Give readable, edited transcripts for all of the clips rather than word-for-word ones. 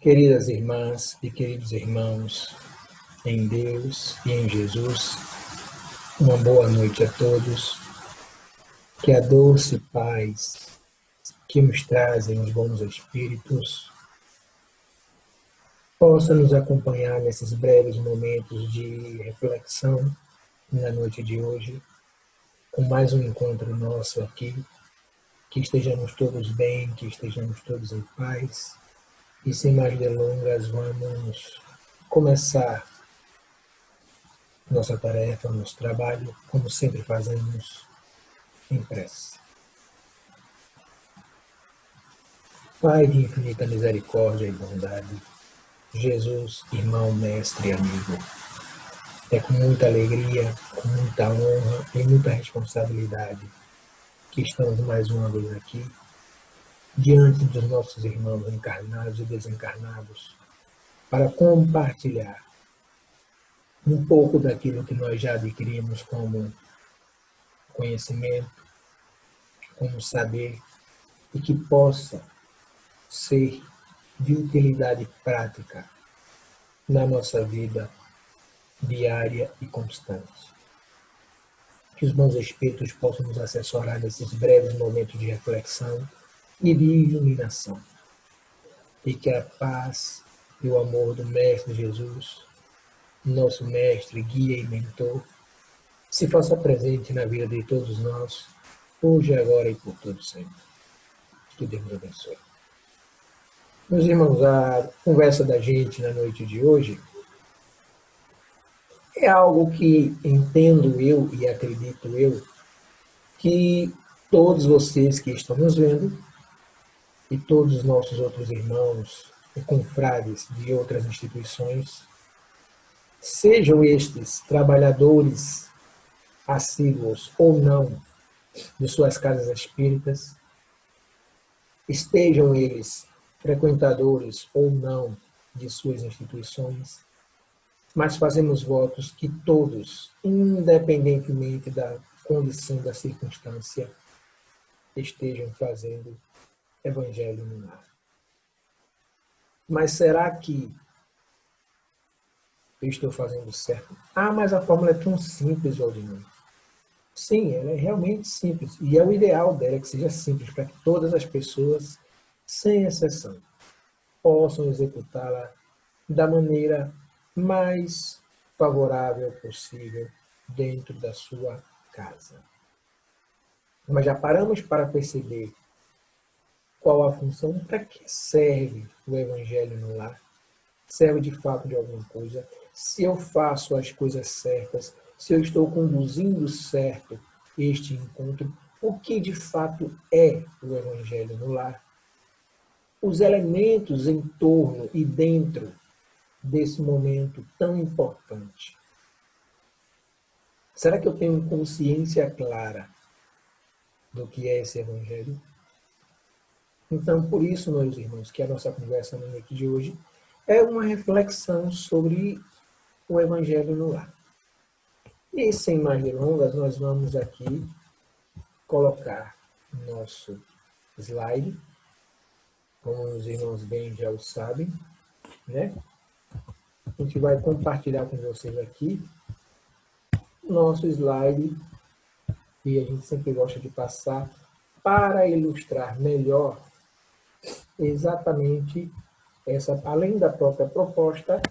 Queridas irmãs e queridos irmãos, em Deus e em Jesus, uma boa noite a todos. Que a doce paz que nos trazem os bons espíritos possa nos acompanhar nesses breves momentos de reflexão na noite de hoje, com mais um encontro nosso aqui. Que estejamos todos bem, que estejamos todos em paz. E sem mais delongas, vamos começar nossa tarefa, nosso trabalho, como sempre fazemos, em prece. Pai de infinita misericórdia e bondade, Jesus, irmão, mestre e amigo, é com muita alegria, com muita honra e muita responsabilidade que estamos mais uma vez aqui, diante dos nossos irmãos encarnados e desencarnados, para compartilhar um pouco daquilo que nós já adquirimos como conhecimento, como saber, e que possa ser de utilidade prática na nossa vida diária e constante. Que os bons espíritos possam nos assessorar nesses breves momentos de reflexão e de iluminação. E que a paz e o amor do Mestre Jesus, nosso Mestre, guia e mentor, se faça presente na vida de todos nós, hoje, agora e por todo sempre. Que Deus nos abençoe. Meus irmãos, a conversa da gente na noite de hoje é algo que entendo eu e acredito eu que todos vocês que estão nos vendo e todos os nossos outros irmãos e confrades de outras instituições, sejam estes trabalhadores assíduos ou não de suas casas espíritas, estejam eles frequentadores ou não de suas instituições, mas fazemos votos que todos, independentemente da condição, da circunstância, estejam fazendo Evangelho no lar. Mas será que eu estou fazendo certo? Ah, mas a fórmula é tão simples, Valdinei. Sim, ela é realmente simples. E é o ideal dela que seja simples, para que todas as pessoas, sem exceção, possam executá-la da maneira mais favorável possível dentro da sua casa. Mas já paramos para perceber qual a função, para que serve o Evangelho no lar? Serve de fato de alguma coisa? Se eu faço as coisas certas, se eu estou conduzindo certo este encontro, o que de fato é o Evangelho no lar? Os elementos em torno e dentro desse momento tão importante. Será que eu tenho consciência clara do que é esse Evangelho? Então, por isso, meus irmãos, que a nossa conversa na noite de hoje é uma reflexão sobre o Evangelho no lar. E, sem mais delongas, nós vamos aqui colocar nosso slide, como os irmãos bem já o sabem, né? A gente vai compartilhar com vocês aqui nosso slide, que a gente sempre gosta de passar para ilustrar melhor exatamente essa, além da própria proposta,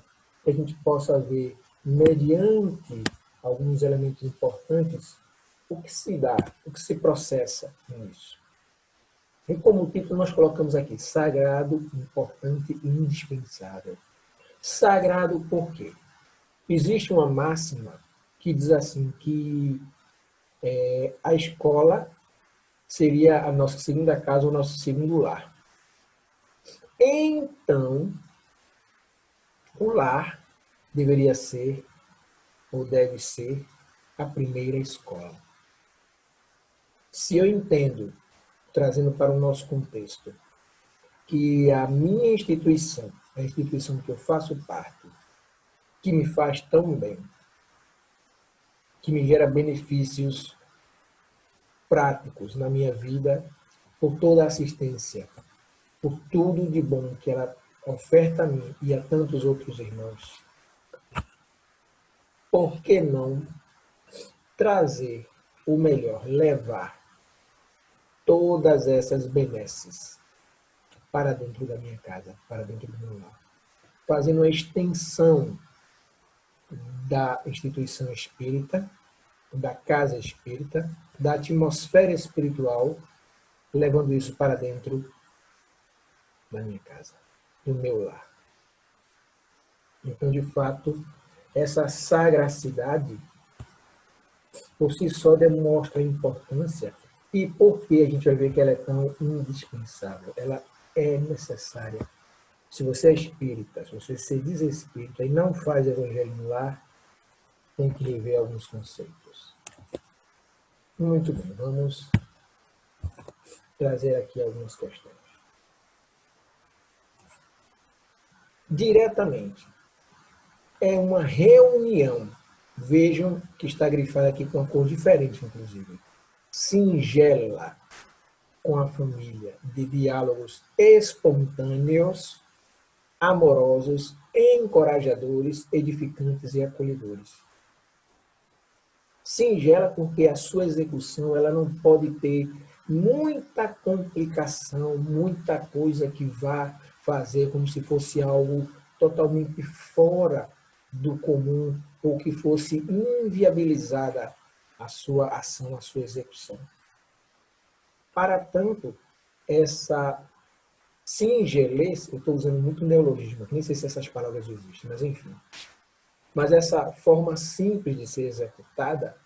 que a gente possa ver, mediante alguns elementos importantes, o que se dá, o que se processa nisso. E como título nós colocamos aqui, sagrado, importante e indispensável. Sagrado por quê? Existe uma máxima que diz assim, que a escola seria a nossa segunda casa, o nosso segundo lar. Então, o lar deveria ser, ou deve ser, a primeira escola. Se eu entendo, trazendo para o nosso contexto, que a minha instituição, a instituição que eu faço parte, que me faz tão bem, que me gera benefícios práticos na minha vida, por toda a assistência, por tudo de bom que ela oferta a mim e a tantos outros irmãos, por que não trazer o melhor, levar todas essas benesses para dentro da minha casa, para dentro do meu lar, fazendo uma extensão da instituição espírita, da casa espírita, da atmosfera espiritual, levando isso para dentro da minha casa, do meu lar. Então, de fato, essa sagracidade, por si só, demonstra a importância e por que a gente vai ver que ela é tão indispensável. Ela é necessária. Se você é espírita, se você se diz espírita e não faz evangelho no lar, tem que rever alguns conceitos. Muito bem, vamos trazer aqui algumas questões. Diretamente, é uma reunião. Vejam que está grifado aqui com uma cor diferente, inclusive. Singela, com a família, de diálogos espontâneos, amorosos, encorajadores, edificantes e acolhedores. Singela porque a sua execução ela não pode ter muita complicação, muita coisa que vá fazer como se fosse algo totalmente fora do comum ou que fosse inviabilizada a sua ação, a sua execução. Para tanto, essa singelez, eu estou usando muito neologismo, nem sei se essas palavras existem, mas enfim. Mas essa forma simples de ser executada,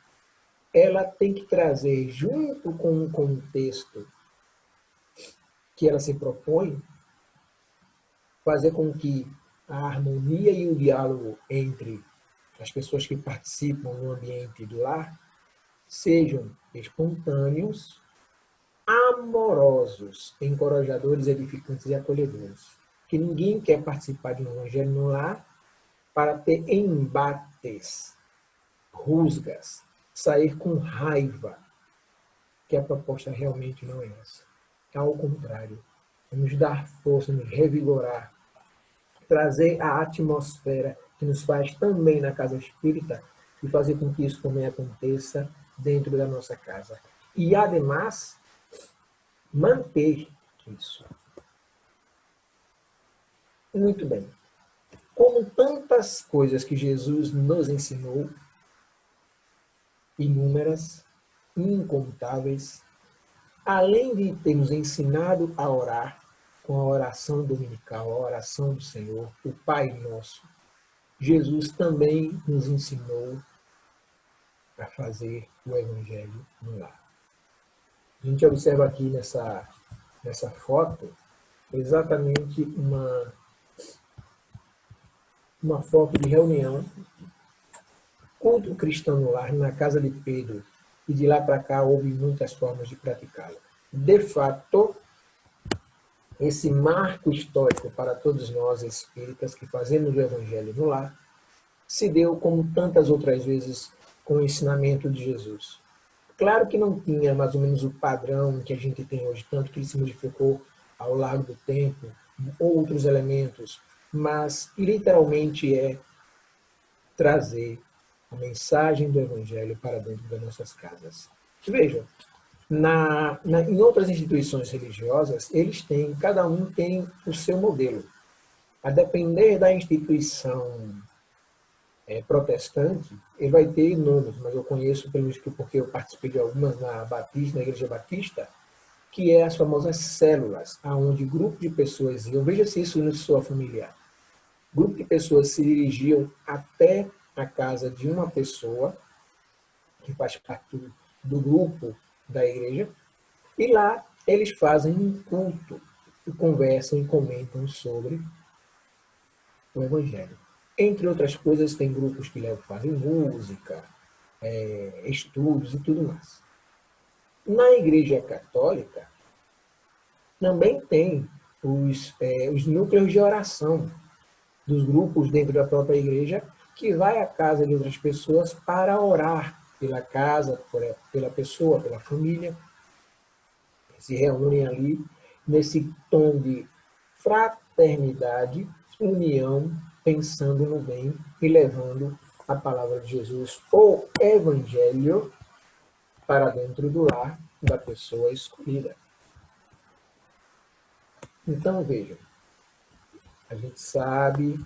ela tem que trazer, junto com o contexto que ela se propõe, fazer com que a harmonia e o diálogo entre as pessoas que participam no ambiente do lar sejam espontâneos, amorosos, encorajadores, edificantes e acolhedores. Que ninguém quer participar de um evangelho no lar para ter embates, rusgas, sair com raiva, que a proposta realmente não é essa. Ao contrário, é nos dar força, nos revigorar, trazer a atmosfera que nos faz também na casa espírita e fazer com que isso também aconteça dentro da nossa casa. E, ademais, manter isso. Muito bem. Como tantas coisas que Jesus nos ensinou, inúmeras, incontáveis, além de ter nos ensinado a orar com a oração dominical, a oração do Senhor, o Pai Nosso, Jesus também nos ensinou a fazer o Evangelho no lar. A gente observa aqui nessa foto exatamente uma foto de reunião, culto cristão no lar, na casa de Pedro, e de lá para cá houve muitas formas de praticá-lo. De fato, esse marco histórico para todos nós espíritas que fazemos o Evangelho no lar, se deu como tantas outras vezes com o ensinamento de Jesus. Claro que não tinha mais ou menos o padrão que a gente tem hoje, tanto que ele se modificou ao longo do tempo, outros elementos, mas literalmente é trazer a mensagem do Evangelho para dentro das nossas casas. Vejam, em outras instituições religiosas, cada um tem o seu modelo. A depender da instituição protestante, ele vai ter inúmeros, mas eu conheço, pelo menos porque eu participei de algumas na Igreja Batista, que é as famosas células, onde grupo de pessoas iam, veja se isso não soa familiar, grupo de pessoas se dirigiam até a casa de uma pessoa, que faz parte do grupo da igreja, e lá eles fazem um culto, e conversam e comentam sobre o Evangelho. Entre outras coisas, tem grupos que fazem música, estudos e tudo mais. Na Igreja Católica, também tem os núcleos de oração dos grupos dentro da própria igreja, que vai à casa de outras pessoas para orar pela casa, pela pessoa, pela família. Se reúnem ali nesse tom de fraternidade, união, pensando no bem e levando a palavra de Jesus, o evangelho, para dentro do lar da pessoa escolhida. Então, vejam, a gente sabe,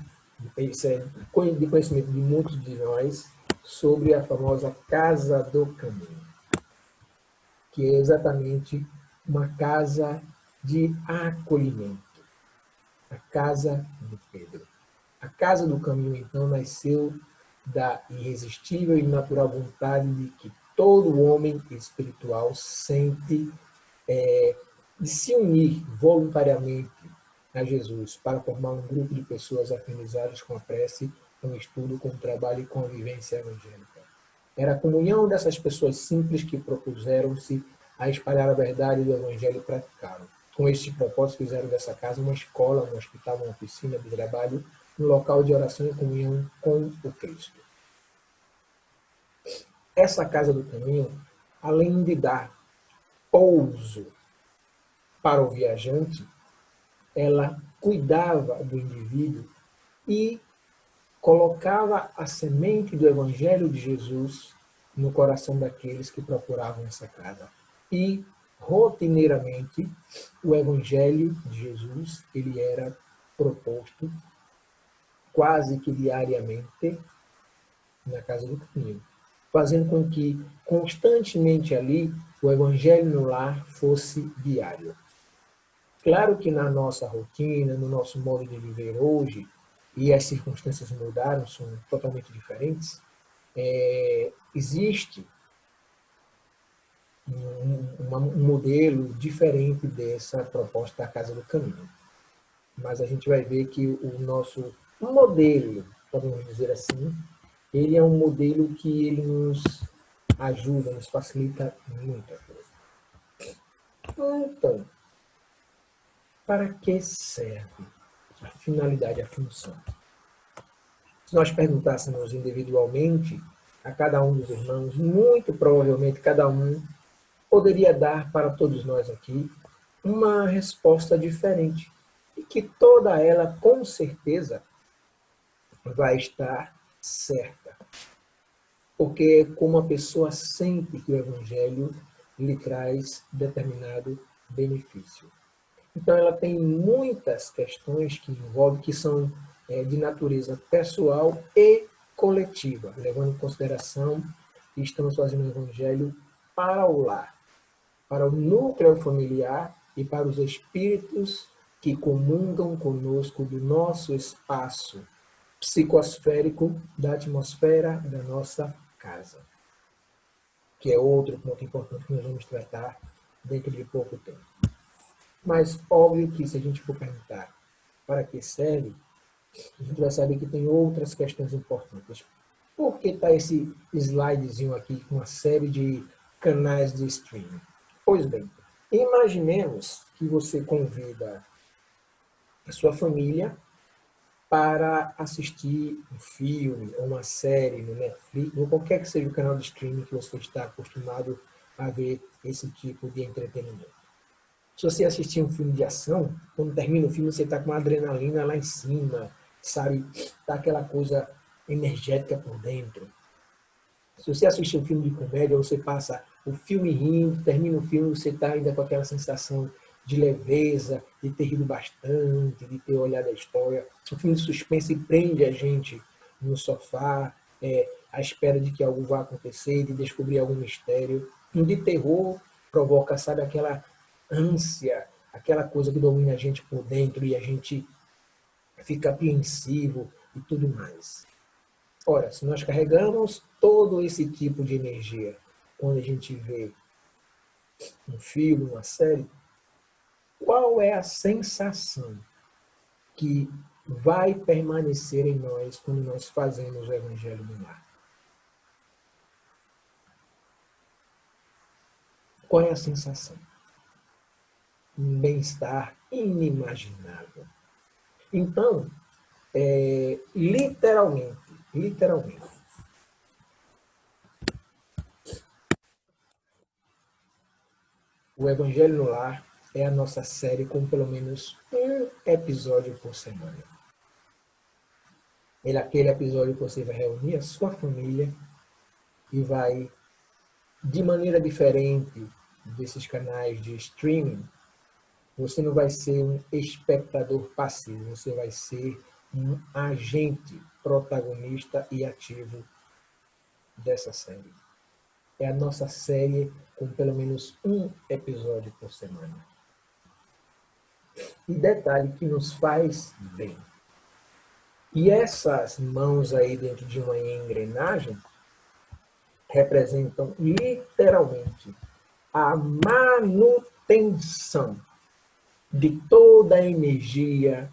isso é de conhecimento de muitos de nós, sobre a famosa Casa do Caminho, que é exatamente uma casa de acolhimento, a Casa de Pedro. A Casa do Caminho, então, nasceu da irresistível e natural vontade de que todo homem espiritual sente de se unir voluntariamente a Jesus para formar um grupo de pessoas afinizadas com a prece, com o estudo, com o trabalho e com a vivência evangélica. Era a comunhão dessas pessoas simples que propuseram-se a espalhar a verdade do evangelho e praticaram. Com este propósito, fizeram dessa casa uma escola, um hospital, uma oficina de trabalho, um local de oração e comunhão com o Cristo. Essa Casa do Caminho, além de dar pouso para o viajante, ela cuidava do indivíduo e colocava a semente do Evangelho de Jesus no coração daqueles que procuravam essa casa. E, rotineiramente, o Evangelho de Jesus ele era proposto quase que diariamente na Casa do Caminho, fazendo com que constantemente ali o Evangelho no lar fosse diário. Claro que na nossa rotina, no nosso modo de viver hoje, e as circunstâncias mudaram, são totalmente diferentes, existe um modelo diferente dessa proposta da Casa do Caminho. Mas a gente vai ver que o nosso modelo, podemos dizer assim, ele é um modelo que ele nos ajuda, nos facilita muita coisa. Então, para que serve a finalidade, a função? Se nós perguntássemos individualmente a cada um dos irmãos, muito provavelmente cada um poderia dar para todos nós aqui uma resposta diferente e que toda ela, com certeza, vai estar certa. Porque como a pessoa sente que o Evangelho lhe traz determinado benefício. Então, ela tem muitas questões que envolvem, que são de natureza pessoal e coletiva, levando em consideração que estamos fazendo o Evangelho para o lar, para o núcleo familiar e para os espíritos que comungam conosco do nosso espaço psicosférico, da atmosfera da nossa casa, que é outro ponto importante que nós vamos tratar dentro de pouco tempo. Mas, óbvio que se a gente for perguntar para que serve, a gente vai saber que tem outras questões importantes. Por que está esse slidezinho aqui com uma série de canais de streaming? Pois bem, imaginemos que você convida a sua família para assistir um filme ou uma série no Netflix, ou qualquer que seja o canal de streaming que você está acostumado a ver esse tipo de entretenimento. Se você assistir um filme de ação, quando termina o filme, você está com uma adrenalina lá em cima, sabe? Está aquela coisa energética por dentro. Se você assistir um filme de comédia, você passa o filme rindo, termina o filme, você está ainda com aquela sensação de leveza, de ter rido bastante, de ter olhado a história. O filme de suspense prende a gente no sofá, à espera de que algo vá acontecer, de descobrir algum mistério. Um de terror provoca, sabe, aquela ânsia, aquela coisa que domina a gente por dentro e a gente fica apreensivo e tudo mais. Ora, se nós carregamos todo esse tipo de energia quando a gente vê um filme, uma série, qual é a sensação que vai permanecer em nós quando nós fazemos o Evangelho no lar? Qual é a sensação? Um bem-estar inimaginável. Então, literalmente, o Evangelho no lar é a nossa série com pelo menos um episódio por semana. É aquele episódio que você vai reunir a sua família e vai, de maneira diferente desses canais de streaming, você não vai ser um espectador passivo, você vai ser um agente protagonista e ativo dessa série. É a nossa série com pelo menos um episódio por semana. E detalhe que nos faz bem. E essas mãos aí dentro de uma engrenagem representam literalmente a manutenção de toda a energia,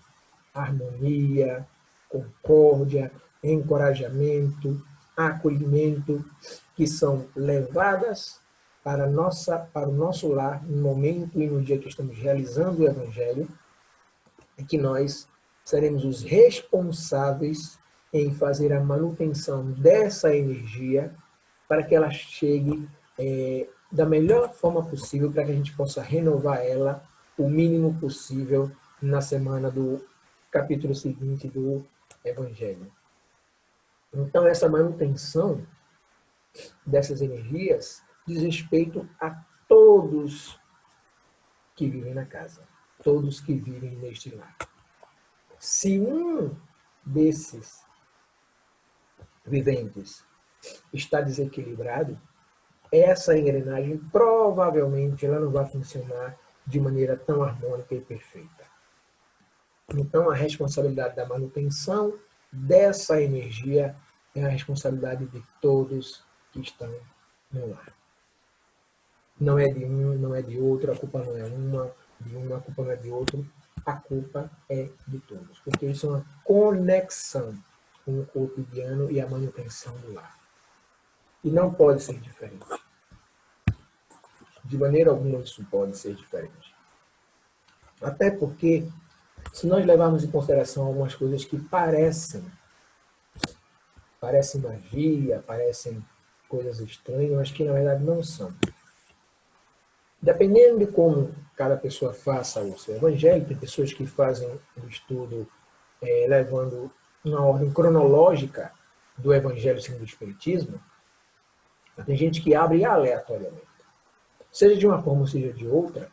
harmonia, concórdia, encorajamento, acolhimento, que são levadas para o nosso lar no momento e no dia que estamos realizando o Evangelho, e que nós seremos os responsáveis em fazer a manutenção dessa energia para que ela chegue da melhor forma possível, para que a gente possa renovar ela o mínimo possível na semana do capítulo seguinte do Evangelho. Então, essa manutenção dessas energias diz respeito a todos que vivem na casa, todos que vivem neste lar. Se um desses viventes está desequilibrado, essa engrenagem provavelmente ela não vai funcionar de maneira tão harmônica e perfeita. Então, a responsabilidade da manutenção dessa energia é a responsabilidade de todos que estão no lar. Não é de um, não é de outro, a culpa não é de uma, a culpa não é de outro, a culpa é de todos. Porque isso é uma conexão com o cotidiano e a manutenção do lar. E não pode ser diferente. De maneira alguma isso pode ser diferente. Até porque, se nós levarmos em consideração algumas coisas que parecem magia, parecem coisas estranhas, mas que na verdade não são. Dependendo de como cada pessoa faça o seu evangelho, tem pessoas que fazem o estudo levando uma ordem cronológica do evangelho segundo o Espiritismo, tem gente que abre aleatoriamente. Seja de uma forma ou seja de outra,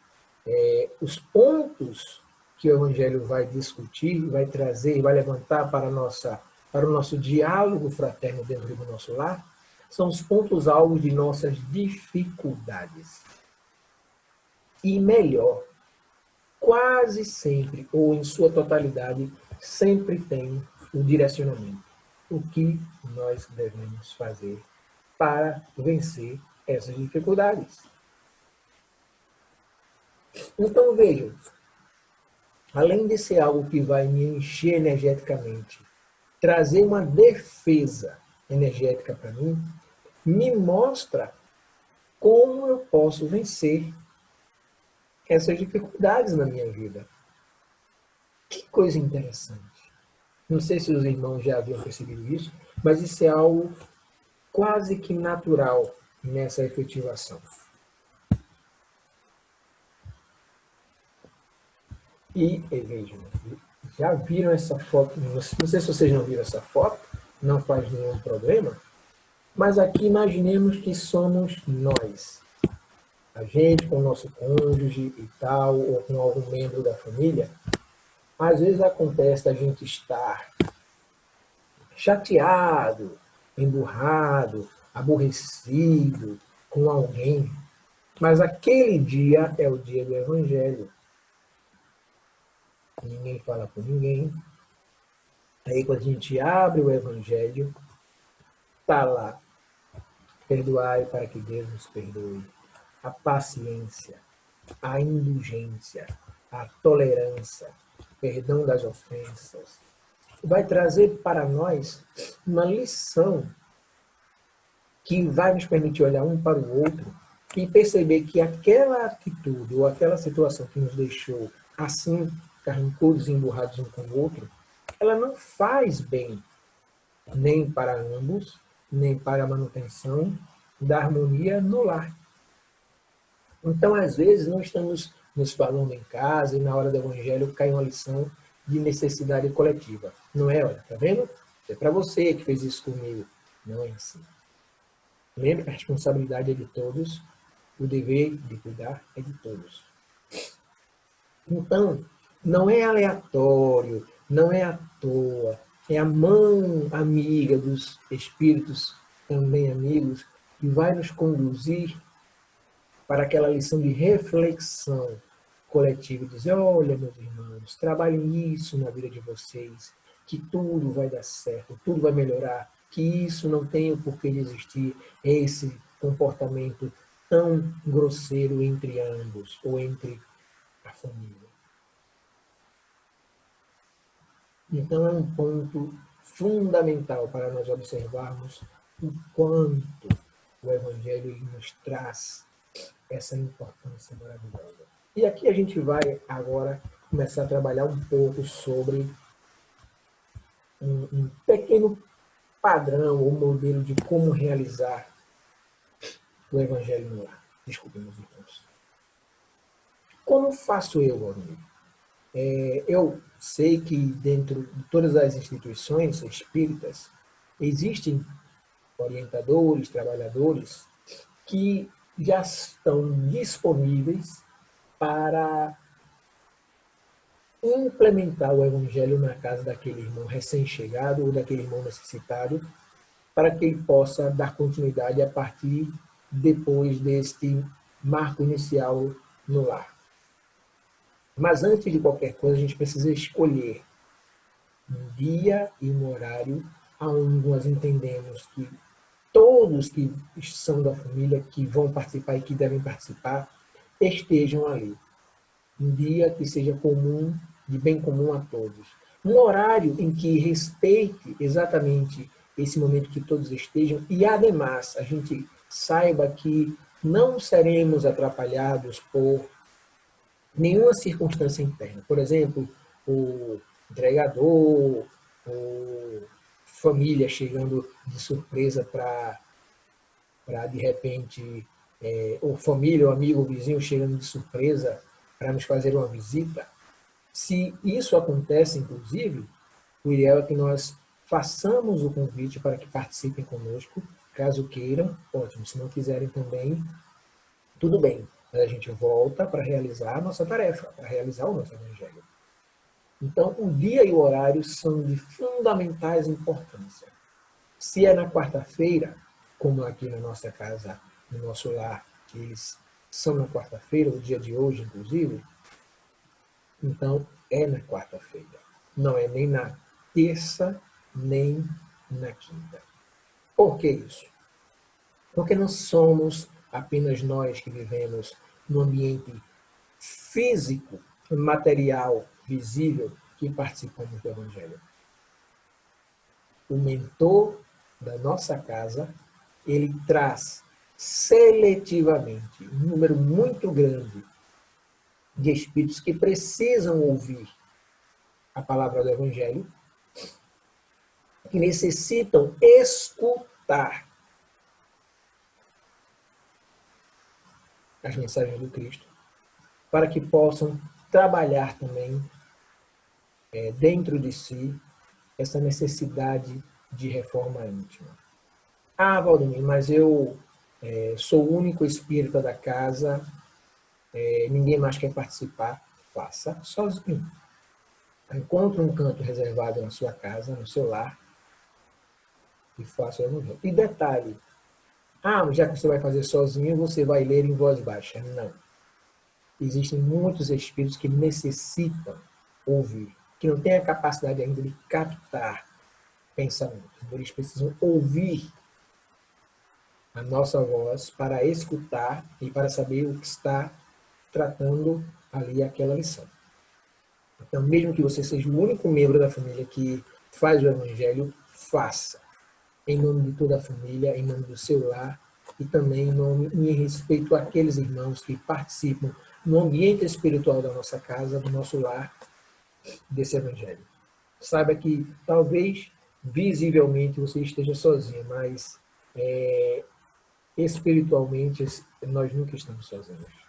os pontos que o evangelho vai discutir, vai trazer, vai levantar para o nosso diálogo fraterno dentro do nosso lar, são os pontos-alvos de nossas dificuldades. E melhor, quase sempre, ou em sua totalidade, sempre tem o direcionamento. O que nós devemos fazer para vencer essas dificuldades. Então, vejam, além de ser algo que vai me encher energeticamente, trazer uma defesa energética para mim, me mostra como eu posso vencer essas dificuldades na minha vida. Que coisa interessante. Não sei se os irmãos já haviam percebido isso, mas isso é algo quase que natural nessa efetivação. E vejam, já viram essa foto? Não sei se vocês não viram essa foto, não faz nenhum problema, mas aqui imaginemos que somos nós. A gente com o nosso cônjuge e tal, ou com algum membro da família. Às vezes acontece a gente estar chateado, emburrado, aborrecido com alguém, mas aquele dia é o dia do Evangelho. Ninguém fala com ninguém. Aí quando a gente abre o Evangelho, está lá, perdoai para que Deus nos perdoe. A paciência, a indulgência, a tolerância, perdão das ofensas, vai trazer para nós uma lição que vai nos permitir olhar um para o outro e perceber que aquela atitude ou aquela situação que nos deixou assim, carrancudos e emburrados um com o outro, ela não faz bem nem para ambos, nem para a manutenção da harmonia no lar. Então, às vezes, nós nos falando em casa e na hora do evangelho cai uma lição de necessidade coletiva. Não é, olha, tá vendo? É para você que fez isso comigo. Não é assim. Lembre que a responsabilidade é de todos, o dever de cuidar é de todos. Então, não é aleatório, não é à toa, é a mão amiga dos espíritos, também amigos, que vai nos conduzir para aquela lição de reflexão coletiva, dizer, olha, meus irmãos, trabalhem isso na vida de vocês, que tudo vai dar certo, tudo vai melhorar, que isso não tem o porquê de existir, esse comportamento tão grosseiro entre ambos, ou entre a família. Então é um ponto fundamental para nós observarmos o quanto o Evangelho nos traz essa importância maravilhosa. E aqui a gente vai agora começar a trabalhar um pouco sobre um pequeno padrão ou modelo de como realizar o Evangelho no lar. Desculpem, meus irmãos. Como faço eu, Valmir? Eu sei que dentro de todas as instituições espíritas existem orientadores, trabalhadores que já estão disponíveis para implementar o evangelho na casa daquele irmão recém-chegado ou daquele irmão necessitado, para que ele possa dar continuidade a partir depois deste marco inicial no lar. Mas antes de qualquer coisa, a gente precisa escolher um dia e um horário onde nós entendemos que todos que são da família, que vão participar e que devem participar, estejam ali. Um dia que seja comum, de bem comum a todos. Um horário em que respeite exatamente esse momento que todos estejam e, ademais, a gente saiba que não seremos atrapalhados por nenhuma circunstância interna. Por exemplo, o entregador, ou família chegando de surpresa para de repente, ou família, ou amigo, ou vizinho chegando de surpresa para nos fazer uma visita. Se isso acontece, inclusive, o ideal é que nós façamos o convite para que participem conosco, caso queiram, ótimo. Se não quiserem também, tudo bem. A gente volta para realizar a nossa tarefa, para realizar o nosso evangelho. Então, o dia e o horário são de fundamentais importância. Se é na quarta-feira, como aqui na nossa casa, no nosso lar, que eles são na quarta-feira, o dia de hoje, inclusive, então é na quarta-feira. Não é nem na terça, nem na quinta. Por que isso? Porque não somos apenas nós que vivemos no ambiente físico, material, visível, que participamos do Evangelho. O mentor da nossa casa, ele traz seletivamente um número muito grande de espíritos que precisam ouvir a palavra do Evangelho, que necessitam escutar as mensagens do Cristo, para que possam trabalhar também dentro de si essa necessidade de reforma íntima. Ah, Valdemir, mas eu sou o único espírita da casa, ninguém mais quer participar. Faça sozinho. Encontre um canto reservado na sua casa, no seu lar, e faça o evangelho. E detalhe, já que você vai fazer sozinho, você vai ler em voz baixa. Não. Existem muitos espíritos que necessitam ouvir, que não têm a capacidade ainda de captar pensamentos. Eles precisam ouvir a nossa voz para escutar e para saber o que está tratando ali aquela lição. Então, mesmo que você seja o único membro da família que faz o evangelho, faça. Em nome de toda a família, em nome do seu lar e também em respeito àqueles irmãos que participam no ambiente espiritual da nossa casa, do nosso lar, desse evangelho. Saiba que talvez visivelmente você esteja sozinho, mas espiritualmente nós nunca estamos sozinhos.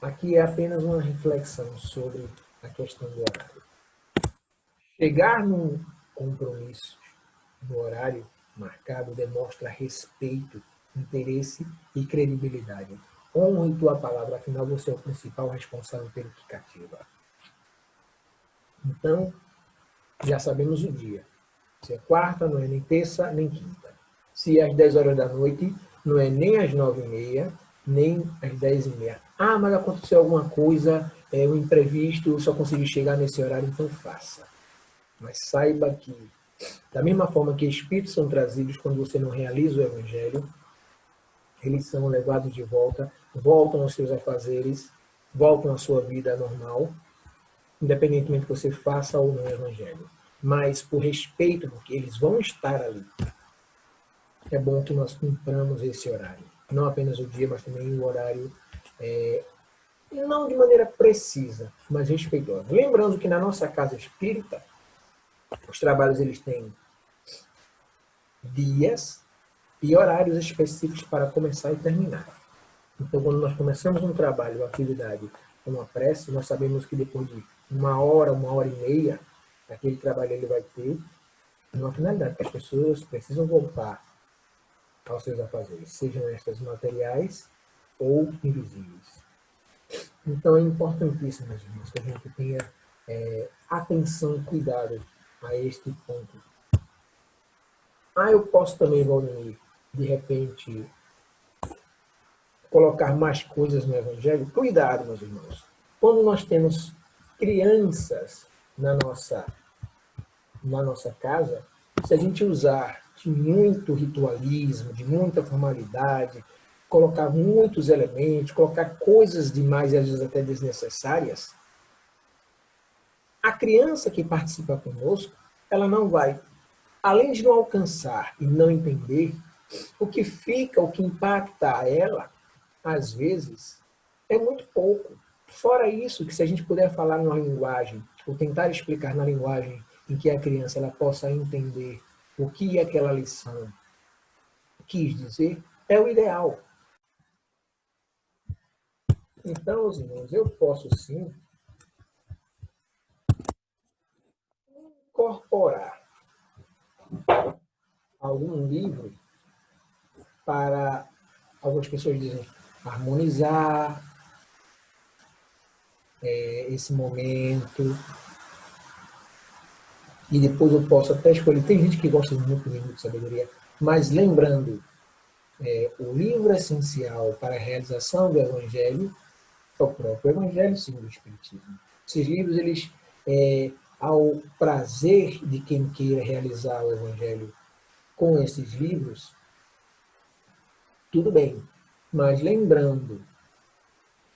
Aqui é apenas uma reflexão sobre a questão do horário. Chegar num compromisso no horário marcado demonstra respeito, interesse e credibilidade. Honre tua palavra, afinal você é o principal responsável pelo que cativa. Então, já sabemos o dia. Se é quarta, não é nem terça, nem quinta. Se é às 10 horas da noite, não é nem às 9h30, nem às 10h30. Ah, mas aconteceu alguma coisa, um imprevisto, eu só consegui chegar nesse horário, então faça. Mas saiba que, da mesma forma que espíritos são trazidos quando você não realiza o Evangelho, eles são levados de volta, voltam aos seus afazeres, voltam à sua vida normal, independentemente que você faça ou não o Evangelho. Mas, por respeito, porque eles vão estar ali, é bom que nós cumpramos esse horário. Não apenas o dia, mas também o horário, não de maneira precisa, mas respeitosa. Lembrando que na nossa casa espírita, os trabalhos eles têm dias e horários específicos para começar e terminar. Então, quando nós começamos um trabalho, uma atividade, uma prece, nós sabemos que depois de 1 hora, 1 hora e meia, aquele trabalho ele vai ter uma finalidade, que as pessoas precisam voltar aos seus afazeres, sejam estas materiais ou invisíveis. Então, é importantíssimo, meus irmãos, que a gente tenha atenção e cuidado a este ponto. Eu posso também, Valdemir, de repente, colocar mais coisas no Evangelho? Cuidado, meus irmãos. Quando nós temos crianças na nossa casa, se a gente usar de muito ritualismo, de muita formalidade, colocar muitos elementos, colocar coisas demais e às vezes até desnecessárias, a criança que participa conosco, ela não vai, além de não alcançar e não entender, o que fica, o que impacta a ela, às vezes, é muito pouco. Fora isso, que se a gente puder falar numa linguagem, ou tentar explicar na linguagem em que a criança ela possa entender o que aquela lição quis dizer, é o ideal. Então, os irmãos, eu posso sim incorporar algum livro para, algumas pessoas dizem, harmonizar esse momento. E depois eu posso até escolher. Tem gente que gosta muito do livro de sabedoria, mas lembrando, o livro essencial para a realização do Evangelho é o próprio Evangelho segundo o Espiritismo. Esses livros, eles, ao prazer de quem queira realizar o Evangelho com esses livros, tudo bem. Mas lembrando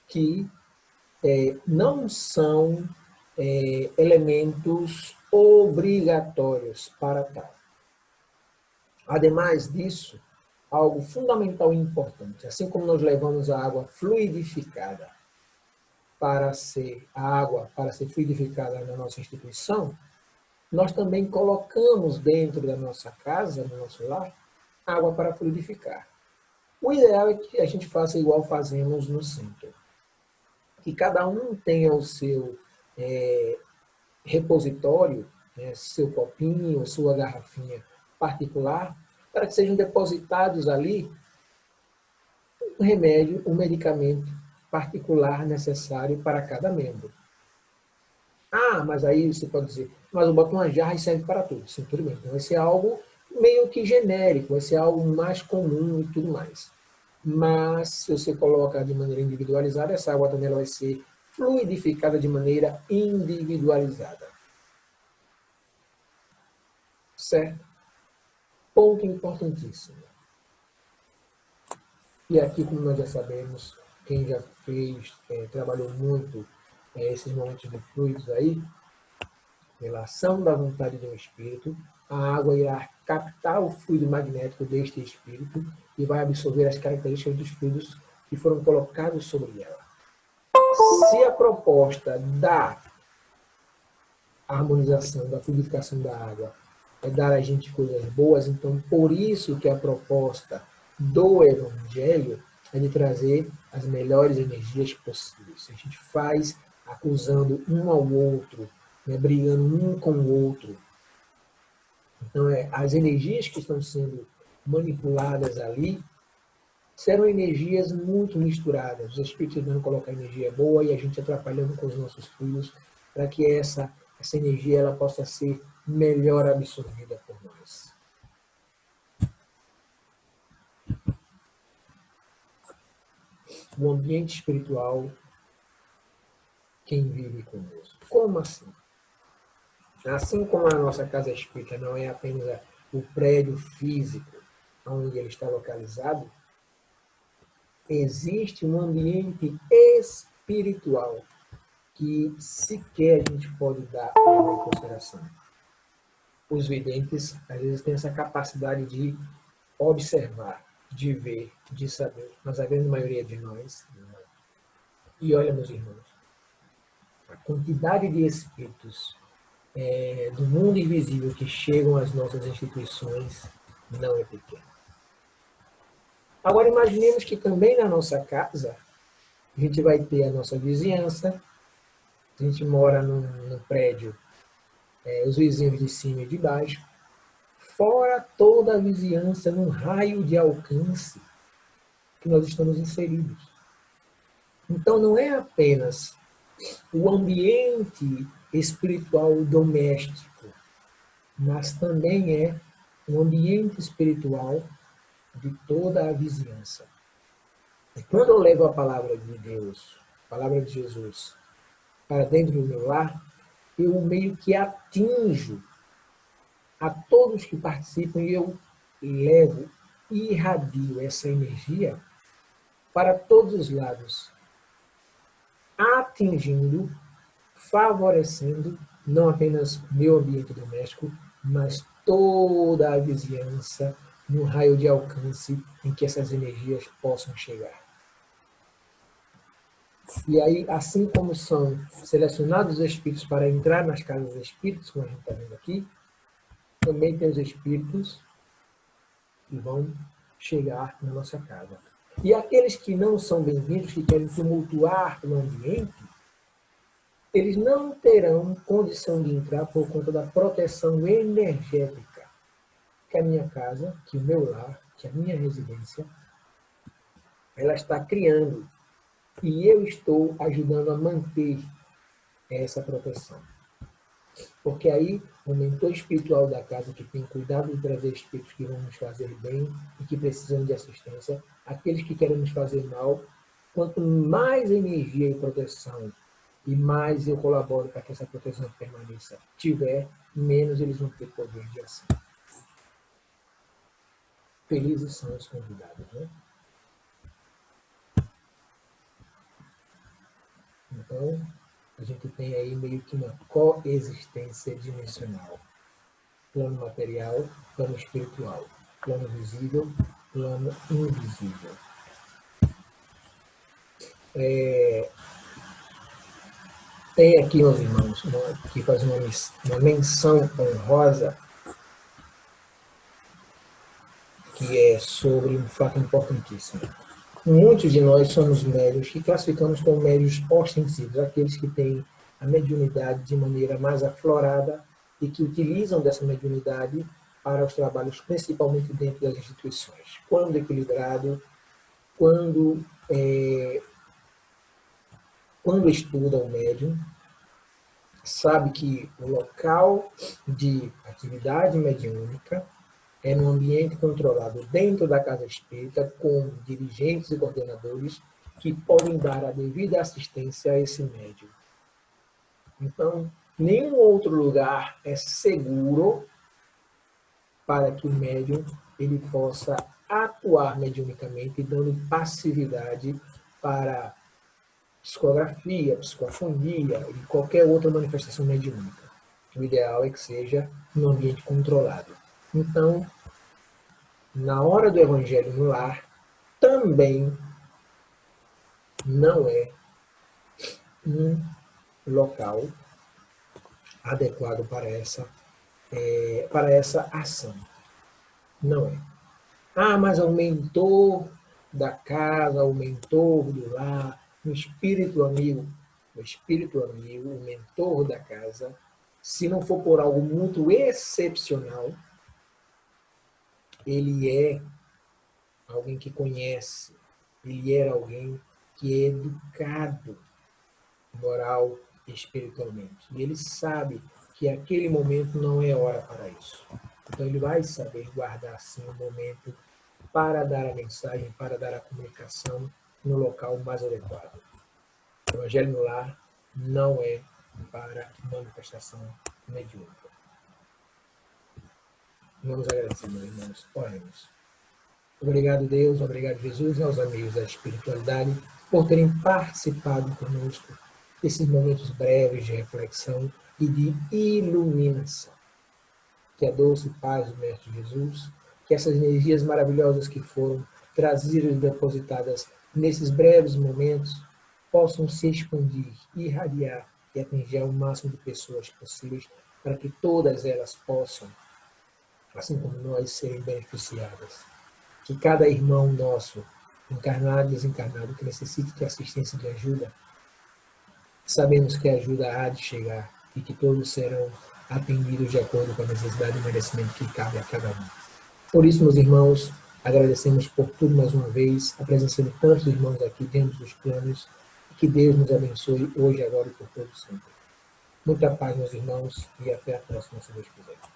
que não são elementos obrigatórios para tal. Ademais disso, algo fundamental e importante, assim como nós levamos a água fluidificada para ser fluidificada na nossa instituição, nós também colocamos dentro da nossa casa, no nosso lar, água para fluidificar. O ideal é que a gente faça igual fazemos no centro. Que cada um tenha o seu repositório, seu copinho, sua garrafinha particular, para que sejam depositados ali um remédio, um medicamento particular necessário para cada membro. Mas aí você pode dizer, mas eu boto uma jarra e serve para tudo. Sim, tudo bem. Então vai ser algo meio que genérico, vai ser algo mais comum e tudo mais. Mas se você coloca de maneira individualizada, essa água também ela vai ser fluidificada de maneira individualizada. Certo? Ponto importantíssimo. E aqui, como nós já sabemos, quem já fez, trabalhou muito esses momentos de fluidos aí, pela ação da vontade do espírito, a água irá captar o fluido magnético deste espírito e vai absorver as características dos fluidos que foram colocados sobre ela. Se a proposta da harmonização, da fluidificação da água é dar a gente coisas boas, então por isso que a proposta do Evangelho é de trazer as melhores energias possíveis. Se a gente faz acusando um ao outro, né, brigando um com o outro, então as energias que estão sendo manipuladas ali serão energias muito misturadas. Os espíritos vão colocar energia boa e a gente atrapalhando com os nossos filhos para que essa energia ela possa ser melhor absorvida por nós. O ambiente espiritual, quem vive conosco. Como assim? Assim como a nossa casa espírita não é apenas o prédio físico onde ele está localizado, existe um ambiente espiritual que sequer a gente pode dar em consideração. Os videntes, às vezes, têm essa capacidade de observar, de ver, de saber, mas a grande maioria de nós não. E olha, meus irmãos, a quantidade de espíritos do mundo invisível que chegam às nossas instituições não é pequena. Agora, imaginemos que também na nossa casa, a gente vai ter a nossa vizinhança, a gente mora num prédio, os vizinhos de cima e de baixo, fora toda a vizinhança, num raio de alcance que nós estamos inseridos. Então, não é apenas o ambiente espiritual doméstico, mas também é o ambiente espiritual de toda a vizinhança. E quando eu levo a palavra de Deus, a palavra de Jesus, para dentro do meu lar, eu meio que atinjo a todos que participam e eu levo e irradio essa energia para todos os lados, atingindo, favorecendo não apenas meu ambiente doméstico, mas toda a vizinhança no raio de alcance em que essas energias possam chegar. E aí, assim como são selecionados os espíritos para entrar nas casas espíritas, como a gente está vendo aqui, também tem os espíritos que vão chegar na nossa casa. E aqueles que não são bem-vindos, que querem tumultuar o ambiente, eles não terão condição de entrar por conta da proteção energética que a minha casa, que o meu lar, que a minha residência, ela está criando. E eu estou ajudando a manter essa proteção. Porque aí, o mentor espiritual da casa, que tem cuidado de trazer espíritos que vão nos fazer bem e que precisam de assistência, aqueles que querem nos fazer mal, quanto mais energia e proteção e mais eu colaboro para que essa proteção permaneça tiver, menos eles vão ter poder de ação. Felizes são os convidados, né? Então, a gente tem aí meio que uma coexistência dimensional. Plano material, plano espiritual. Plano visível, plano invisível. Tem aqui, meus irmãos, que faz uma menção honrosa, que é sobre um fato importantíssimo. Muitos de nós somos médiuns que classificamos como médiuns ostensivos, aqueles que têm a mediunidade de maneira mais aflorada e que utilizam dessa mediunidade para os trabalhos, principalmente dentro das instituições. Quando equilibrado, quando estuda o médium, sabe que o local de atividade mediúnica é num ambiente controlado dentro da casa espírita, com dirigentes e coordenadores que podem dar a devida assistência a esse médium. Então, nenhum outro lugar é seguro para que o médium ele possa atuar mediunicamente, dando passividade para psicografia, psicofonia e qualquer outra manifestação mediúnica. O ideal é que seja num ambiente controlado. Então, na hora do evangelho no lar, também não é um local adequado para essa ação. Não é. Ah, mas aumentou da casa, o mentor do lar, o espírito amigo, o mentor da casa, se não for por algo muito excepcional, ele é alguém que conhece, ele era alguém que é educado moral e espiritualmente. E ele sabe que aquele momento não é hora para isso. Então ele vai saber guardar sim o momento para dar a mensagem, para dar a comunicação no local mais adequado. O Evangelho no lar não é para manifestação mediúnica. Vamos agradecer, meus irmãos. Oremos. Obrigado, Deus, obrigado, Jesus, e aos amigos da espiritualidade por terem participado conosco desses momentos breves de reflexão e de iluminação. Que a doce paz do Mestre Jesus, que essas energias maravilhosas que foram trazidas e depositadas nesses breves momentos possam se expandir, irradiar e atingir o máximo de pessoas possíveis para que todas elas possam, assim como nós, serem beneficiadas. Que cada irmão nosso, encarnado e desencarnado, que necessite de assistência e de ajuda, sabemos que a ajuda há de chegar e que todos serão atendidos de acordo com a necessidade e merecimento que cabe a cada um. Por isso, meus irmãos, agradecemos por tudo mais uma vez, a presença de tantos irmãos aqui de ambos os planos, e que Deus nos abençoe hoje, agora e por todo sempre. Muita paz, meus irmãos, e até a próxima, se Deus quiser.